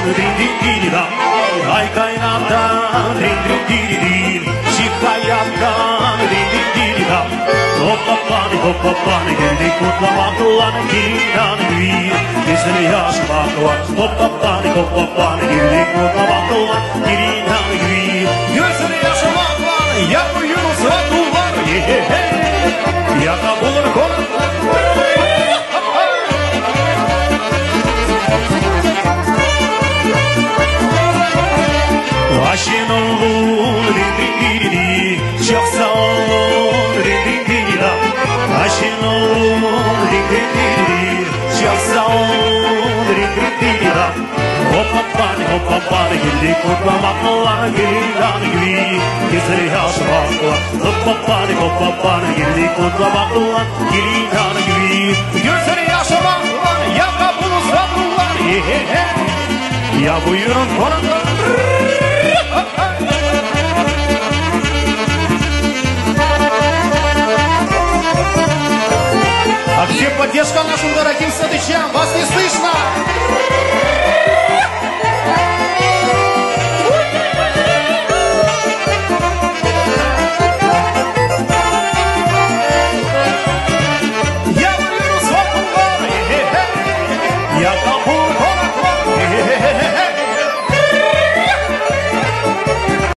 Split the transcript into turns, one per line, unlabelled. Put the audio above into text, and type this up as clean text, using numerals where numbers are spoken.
din-din-din-din-da. Hai cainata, din-din-din-din, și caiaca, din-din-din-da. Hoppa-pani, geri-di-cut la matulane, giri-dan-gri, Gizli-yaş-bakla, hoppa-pani, geri-di-cut la matulane, giri-dan-gri, Gizli-yaş-bakla, yapıyoruz ratular, Yaka bulur konu. Aşın olur, din-din-din-di, Çapsa olur, din-din-din-da. Aşın olur, din-din-din-di, Çapsa olur, din-din-din-da. Hoppa-pani, geri-di-cut la matulane, giri-dan-gri, Gizli-yaş-bakla, hoppa-pani, geri-di-cut la matulane, giri-dan-gri, Gizli-yaş-bakla, yaka bulur ratular, Ya buyurun konuklar. А где поддержка нашим дорогим садычам? Вас не слышно?